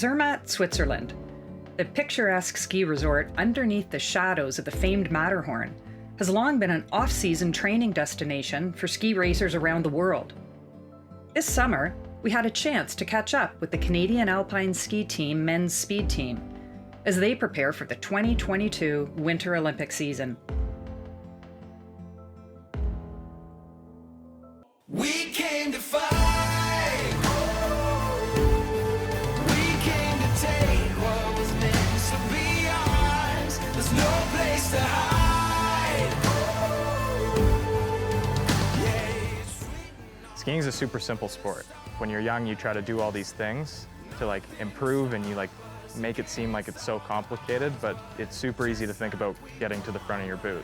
Zermatt, Switzerland. The picturesque ski resort underneath the shadows of the famed Matterhorn has long been an off-season training destination for ski racers around the world. This summer, we had a chance to catch up with the Canadian Alpine Ski Team men's speed team as they prepare for the 2022 Winter Olympic season. We came to fight. We came to take what was meant to be ours. There's no place to hide. Skiing is a super simple sport. When you're young, you try to do all these things to improve, and you make it seem like it's so complicated, but it's super easy to think about getting to the front of your boot.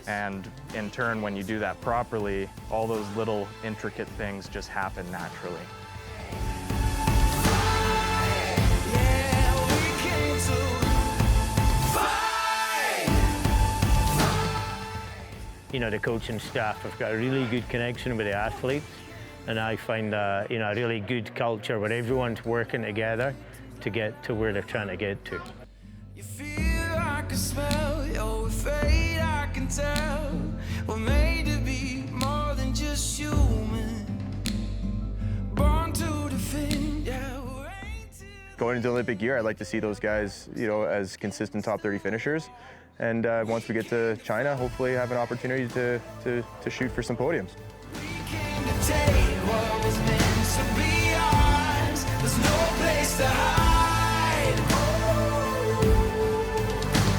And in turn, when you do that properly, all those little intricate things just happen naturally. You know, the coaching staff have got a really good connection with the athletes, and I find a really good culture where everyone's working together to get to where they're trying to get to. You feel I can smell your fate, I can tell. We're made to be more than just human. Born to defend, yeah, we're ain't to... Going into the Olympic year, I'd like to see those guys, as consistent top 30 finishers. And once we get to China, hopefully have an opportunity to shoot for some podiums. We came to take what was meant to be ours. There's no place to hide.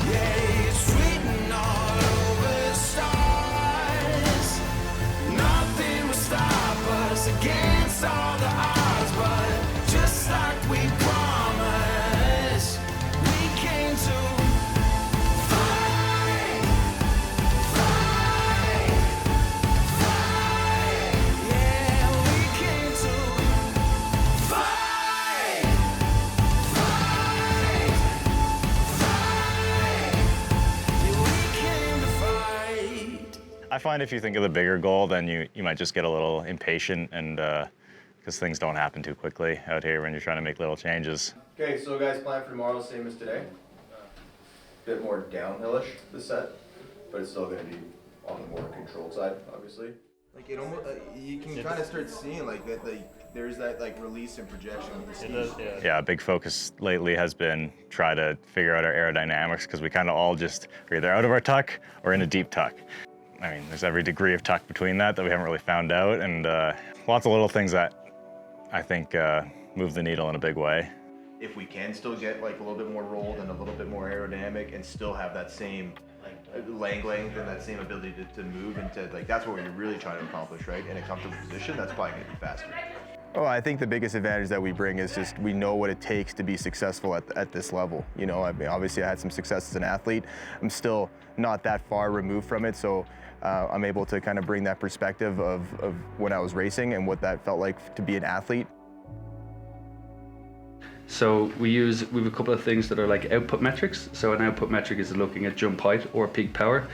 Yeah, it's written all over the stars. Nothing will stop us against all the odds, but just like we promised, we came to fight, fight, fight. Yeah, we came to fight, fight, fight. Yeah, we came to fight. I find if you think of the bigger goal, then you might just get a little impatient, and because things don't happen too quickly out here when you're trying to make little changes. Okay, so guys, plan for tomorrow the same as today. Bit more downhillish, the set, but it's still going to be on the more controlled side, obviously. Like it almost, you can kind of start seeing that, there's that release and projection with the skis. Yeah, a big focus lately has been try to figure out our aerodynamics, because we kind of all just are either out of our tuck or in a deep tuck. I mean, there's every degree of tuck between that we haven't really found out, and lots of little things that I think move the needle in a big way. If we can still get a little bit more rolled and a little bit more aerodynamic and still have that same leg length and that same ability to move into, that's what we're really trying to accomplish, right? In a comfortable position, that's probably going to be faster. Oh, I think the biggest advantage that we bring is just we know what it takes to be successful at this level. I mean, obviously I had some success as an athlete. I'm still not that far removed from it, so I'm able to kind of bring that perspective of when I was racing and what that felt like to be an athlete. So we have a couple of things that are like output metrics. So an output metric is looking at jump height or peak power,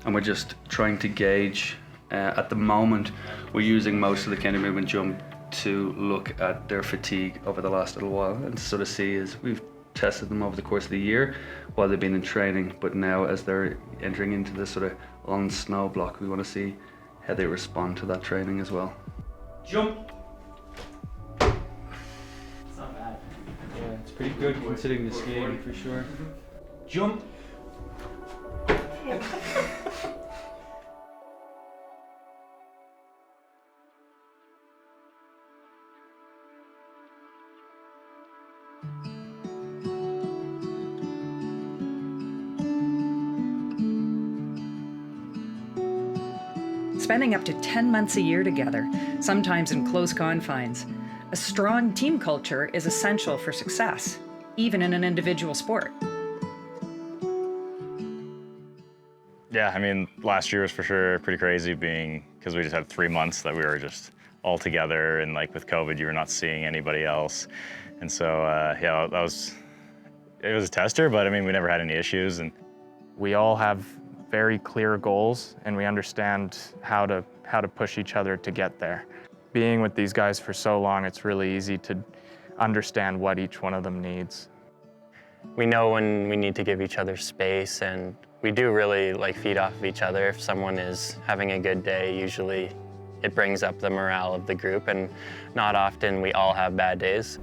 and we're just trying to gauge. At the moment, we're using most of the counter movement jump to look at their fatigue over the last little while, and to sort of see as we've tested them over the course of the year while they've been in training, but now as they're entering into this sort of on snow block, we want to see how they respond to that training as well. Jump! It's not bad. Yeah, it's pretty good considering the skiing for sure. Jump! Spending up to 10 months a year together, sometimes in close confines, a strong team culture is essential for success, even in an individual sport. Yeah, I mean, last year was for sure pretty crazy, because we just had 3 months that we were just all together, and with COVID, you were not seeing anybody else. And so, yeah, it was a tester, but I mean, we never had any issues. And We all have very clear goals, and we understand how to push each other to get there. Being with these guys for so long, it's really easy to understand what each one of them needs. We know when we need to give each other space, and we do really feed off of each other. If someone is having a good day, usually it brings up the morale of the group, and not often we all have bad days.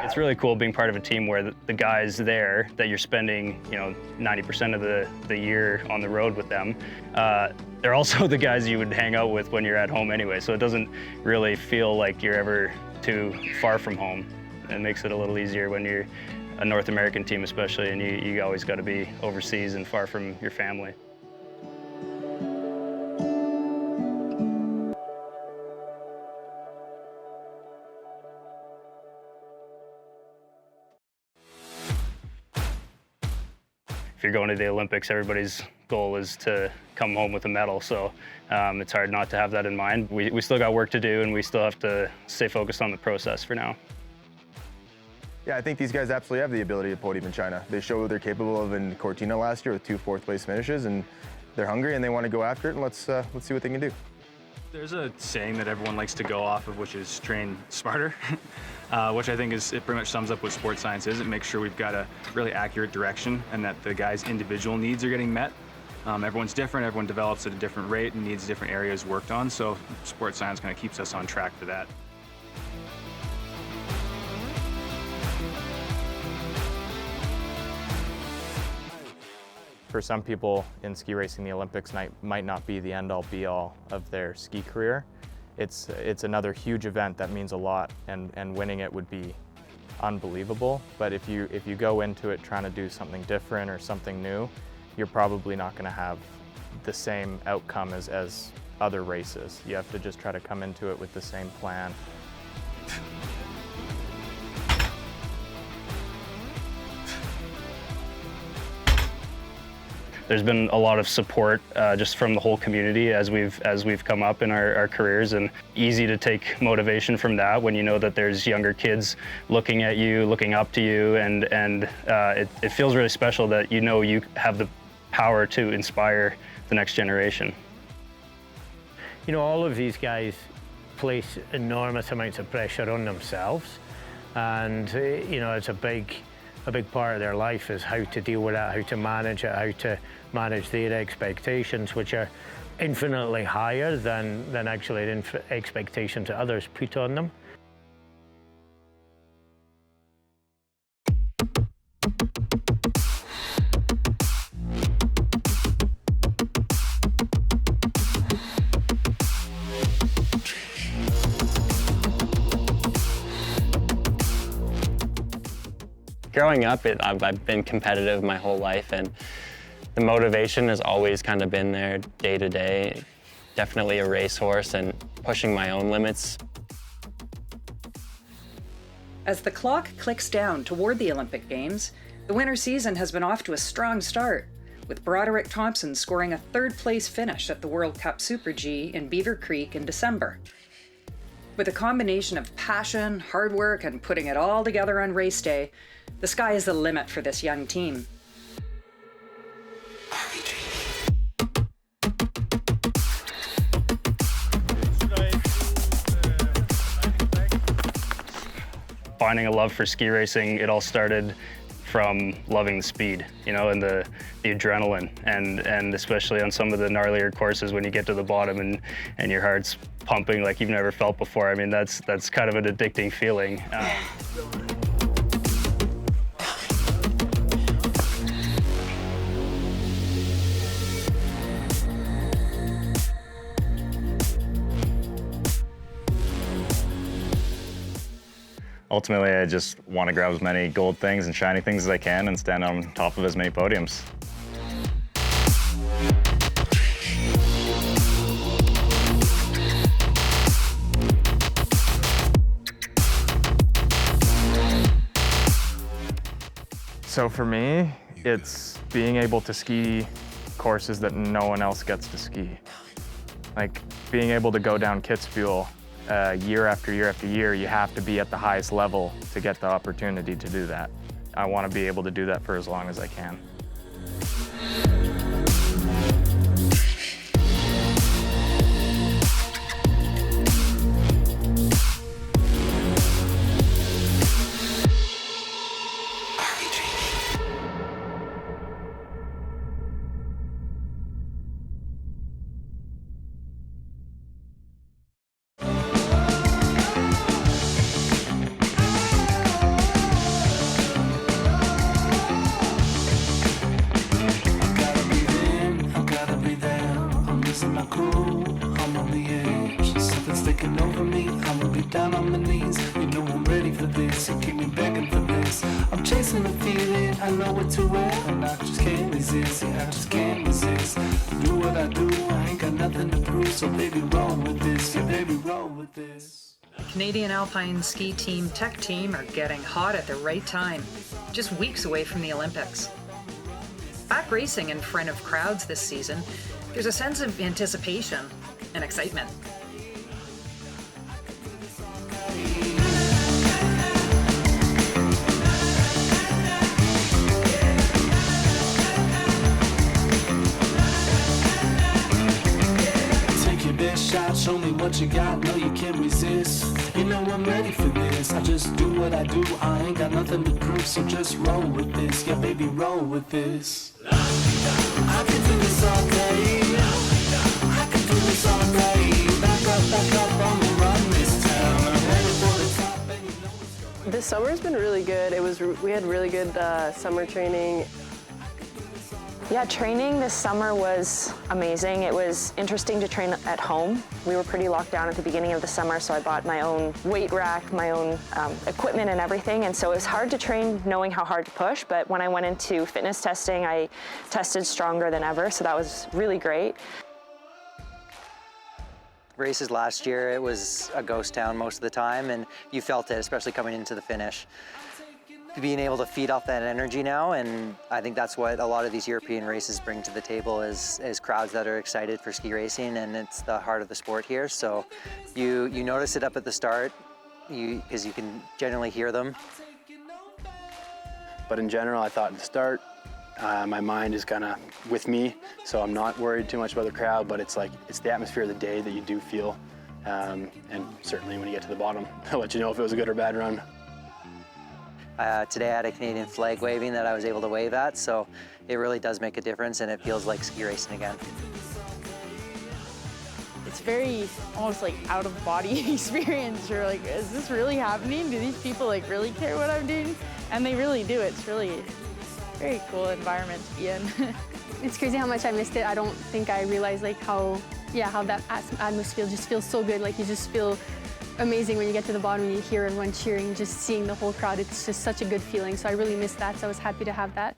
It's really cool being part of a team where the guys there that you're spending, 90% of the year on the road with them, they're also the guys you would hang out with when you're at home anyway. So it doesn't really feel like you're ever too far from home. It makes it a little easier when you're a North American team especially, and you always got to be overseas and far from your family. If you're going to the Olympics, everybody's goal is to come home with a medal, so it's hard not to have that in mind. We still got work to do, and we still have to stay focused on the process for now. Yeah, I think these guys absolutely have the ability to podium in China. They showed what they're capable of in Cortina last year with 2 fourth-place finishes, and they're hungry and they want to go after it, and let's see what they can do. There's a saying that everyone likes to go off of, which is train smarter, which I think it pretty much sums up what sports science is. It makes sure we've got a really accurate direction and that the guys' individual needs are getting met. Everyone's different, everyone develops at a different rate and needs different areas worked on, so sports science kind of keeps us on track for that. For some people in ski racing, the Olympics might not be the end-all be-all of their ski career. It's another huge event that means a lot, and winning it would be unbelievable. But if you go into it trying to do something different or something new, you're probably not going to have the same outcome as other races. You have to just try to come into it with the same plan. There's been a lot of support just from the whole community as we've come up in our careers, and easy to take motivation from that when you know that there's younger kids looking at you, looking up to you, and it feels really special that you have the power to inspire the next generation. All of these guys place enormous amounts of pressure on themselves, and it's a big part of their life is how to deal with it, how to manage it, how to manage their expectations, which are infinitely higher than actually the expectations that others put on them. Growing up, I've been competitive my whole life, and the motivation has always kind of been there day to day. Definitely a racehorse and pushing my own limits. As the clock clicks down toward the Olympic Games, the winter season has been off to a strong start, with Broderick Thompson scoring a third-place finish at the World Cup Super G in Beaver Creek in December. With a combination of passion, hard work, and putting it all together on race day, the sky is the limit for this young team. Finding a love for ski racing, it all started from loving the speed, and the adrenaline, and especially on some of the gnarlier courses when you get to the bottom and your heart's pumping like you've never felt before. I mean, that's kind of an addicting feeling. Ultimately, I just want to grab as many gold things and shiny things as I can and stand on top of as many podiums. So for me, It's being able to ski courses that no one else gets to ski. Like being able to go down Kitzbühel year after year after year, you have to be at the highest level to get the opportunity to do that. I want to be able to do that for as long as I can. I know it too well, and I just can't resist. Yeah, I just can't resist. Do what I do, I ain't got nothing to prove. So baby, roll with this. Yeah, baby, roll with this. The Canadian Alpine Ski Team Tech Team are getting hot at the right time, just weeks away from the Olympics. Back racing in front of crowds this season, there's a sense of anticipation and excitement. Show me what you got, no you can't resist. You know I'm ready for this, I just do what I do. I ain't got nothing to prove, so just roll with this. Yeah baby, roll with this. I can do this all day. I can do this all day. Back up, on the run this town. I'm headed for the top and you know it's going. This summer's been really good. We had really good summer training. Yeah, training this summer was amazing. It was interesting to train at home. We were pretty locked down at the beginning of the summer, so I bought my own weight rack, my own equipment and everything, and so it was hard to train knowing how hard to push, but when I went into fitness testing, I tested stronger than ever, so that was really great. Races last year, it was a ghost town most of the time, and you felt it, especially coming into the finish. Being able to feed off that energy now, and I think that's what a lot of these European races bring to the table is crowds that are excited for ski racing, and it's the heart of the sport here. So you notice it up at the start, because you can generally hear them. But in general, I thought at the start, my mind is kind of with me, so I'm not worried too much about the crowd, but it's the atmosphere of the day that you do feel, and certainly when you get to the bottom, I'll let you know if it was a good or bad run. Today I had a Canadian flag waving that I was able to wave at, so it really does make a difference, and it feels like ski racing again. It's very almost like out of body experience. You're like, is this really happening? Do these people like really care what I'm doing? And they really do. It's really a very cool environment to be in. It's crazy how much I missed it. I don't think I realized like how that atmosphere just feels so good. Like you just feel amazing when you get to the bottom and you hear everyone cheering, just seeing the whole crowd. It's just such a good feeling. So I really missed that. So I was happy to have that.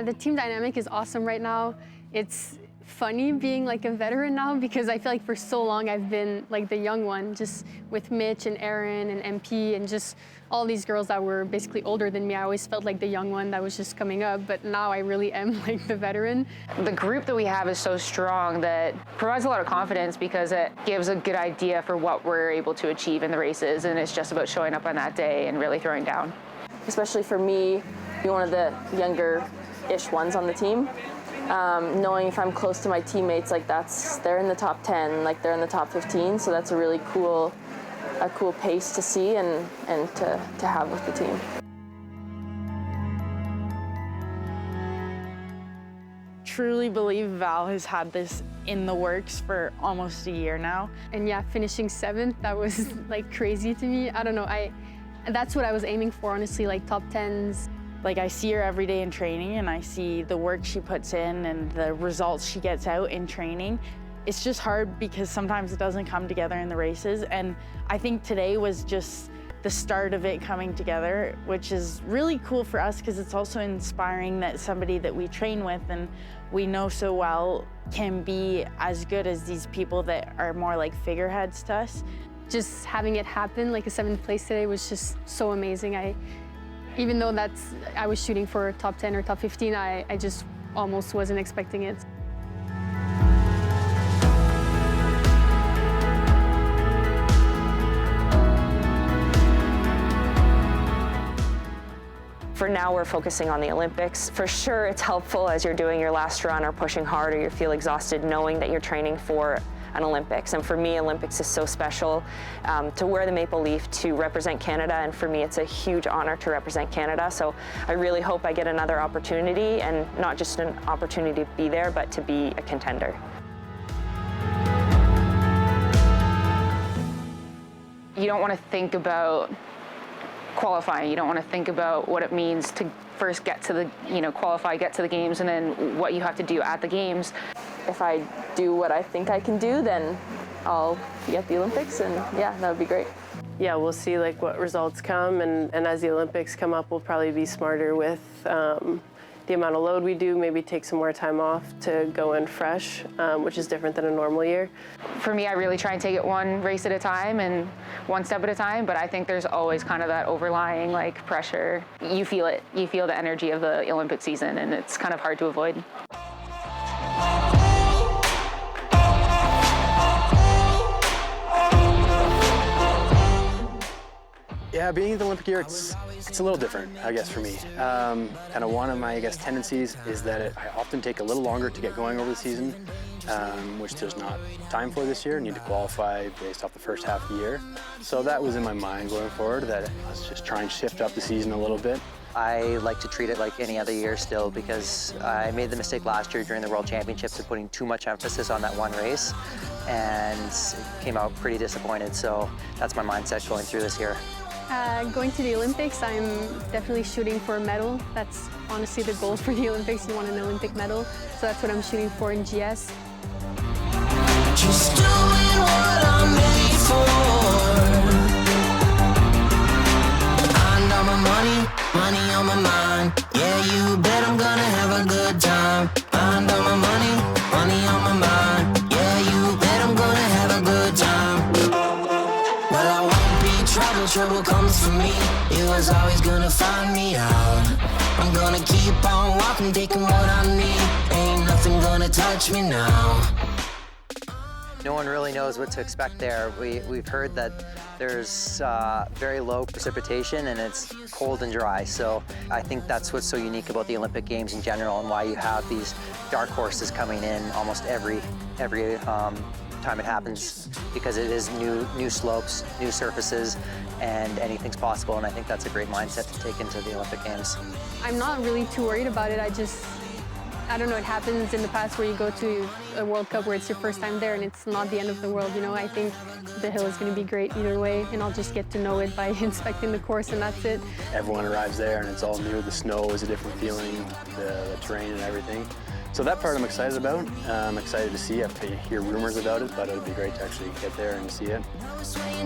The team dynamic is awesome right now. It's funny being like a veteran now because I feel like for so long I've been like the young one, just with Mitch and Aaron and MP and just all these girls that were basically older than me. I always felt like the young one that was just coming up, but now I really am like the veteran. The group that we have is so strong that provides a lot of confidence because it gives a good idea for what we're able to achieve in the races, and it's just about showing up on that day and really throwing down. Especially for me, being one of the younger-ish ones on the team. Knowing if I'm close to my teammates, like they're in the top 10, like they're in the top 15, so that's a really cool pace to see and to have with the team. Truly believe Val has had this in the works for almost a year now. And yeah, finishing 7th, that was like crazy to me. I don't know, that's what I was aiming for, honestly, like top 10s. Like I see her every day in training and I see the work she puts in and the results she gets out in training. It's just hard because sometimes it doesn't come together in the races. And I think today was just the start of it coming together, which is really cool for us because it's also inspiring that somebody that we train with and we know so well can be as good as these people that are more like figureheads to us. Just having it happen, like a 7th place today, was just so amazing. Even though I was shooting for top 10 or top 15, I just almost wasn't expecting it. For now, we're focusing on the Olympics. For sure, it's helpful as you're doing your last run or pushing hard or you feel exhausted knowing that you're training for an Olympics. And for me, Olympics is so special to wear the maple leaf, to represent Canada. And for me, it's a huge honor to represent Canada. So I really hope I get another opportunity, and not just an opportunity to be there, but to be a contender. You don't want to think about qualifying. You don't want to think about what it means to first get to the, qualify, get to the games, and then what you have to do at the games. If I do what I think I can do, then I'll be at the Olympics, and yeah, that would be great. Yeah, we'll see like what results come, and as the Olympics come up, we'll probably be smarter with the amount of load we do, maybe take some more time off to go in fresh, which is different than a normal year. For me, I really try and take it one race at a time and one step at a time, but I think there's always kind of that overlying like pressure. You feel it. You feel the energy of the Olympic season, and it's kind of hard to avoid. Yeah, being in the Olympic year, it's a little different, I guess, for me. Kind of one of my, tendencies is that I often take a little longer to get going over the season, which there's not time for this year. I need to qualify based off the first half of the year. So that was in my mind going forward, that let's just try and shift up the season a little bit. I like to treat it like any other year still, because I made the mistake last year during the World Championships of putting too much emphasis on that one race, and came out pretty disappointed. So that's my mindset going through this year. Going to the Olympics, I'm definitely shooting for a medal. That's honestly the goal for the Olympics. You want an Olympic medal, so that's what I'm shooting for in GS. Just doing what I'm made for. I know my money on my mind. Yeah, you bet I'm gonna have a good time. I know my money on my mind. Yeah, you bet I'm gonna have a good time. Well, I won't be trouble comes for me. It was always gonna find me out. I'm gonna keep on walking, taking what I need. Ain't nothing gonna touch me now. No one really knows what to expect there. We've heard that there's very low precipitation and it's cold and dry. So I think that's what's so unique about the Olympic Games in general, and why you have these dark horses coming in almost every time it happens, because it is new slopes, new surfaces, and anything's possible. And I think that's a great mindset to take into the Olympic Games. I'm not really too worried about it. I don't know, it happens in the past where you go to a World Cup where it's your first time there and it's not the end of the world, I think the hill is going to be great either way, and I'll just get to know it by inspecting the course, and that's it. Everyone arrives there and it's all new. The snow is a different feeling, the terrain and everything. So that part I'm excited about. I'm excited to see. I hear rumors about it, but it would be great to actually get there and see it. Just doing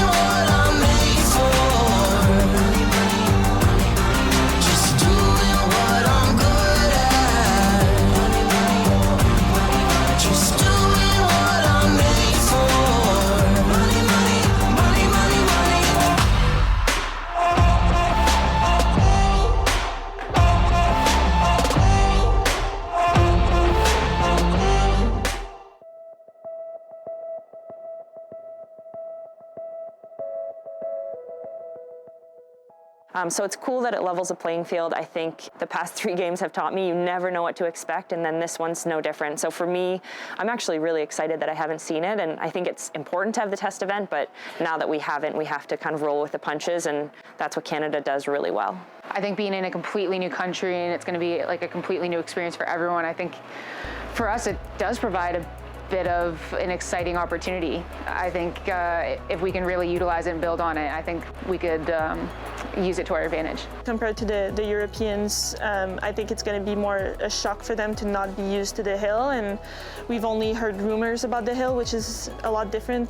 what I'm made for. Just doing what I'm good at. Just doing what I'm made for. Money, money, money, money, money. So it's cool that it levels the playing field. I think the past 3 games have taught me you never know what to expect, and then this one's no different. So for me, I'm actually really excited that I haven't seen it, and I think it's important to have the test event, but now that we haven't, we have to kind of roll with the punches, and that's what Canada does really well. I think being in a completely new country, and it's going to be like a completely new experience for everyone, I think for us it does provide bit of an exciting opportunity. I think if we can really utilize it and build on it, I think we could use it to our advantage. Compared to the Europeans, I think it's going to be more a shock for them to not be used to the hill, and we've only heard rumors about the hill, which is a lot different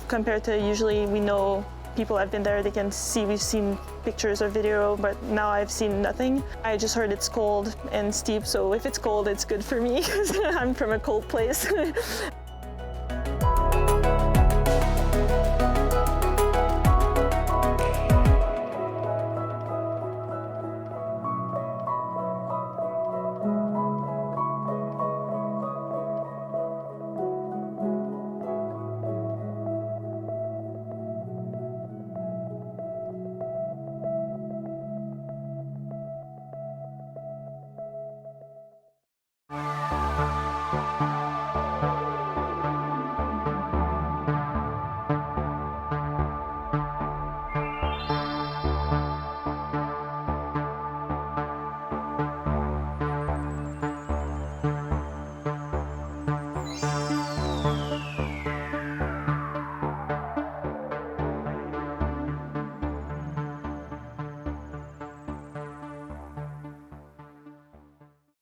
compared to usually we know people have been there, they can see, we've seen pictures or video, but now I've seen nothing. I just heard it's cold and steep, so if it's cold, it's good for me because I'm from a cold place.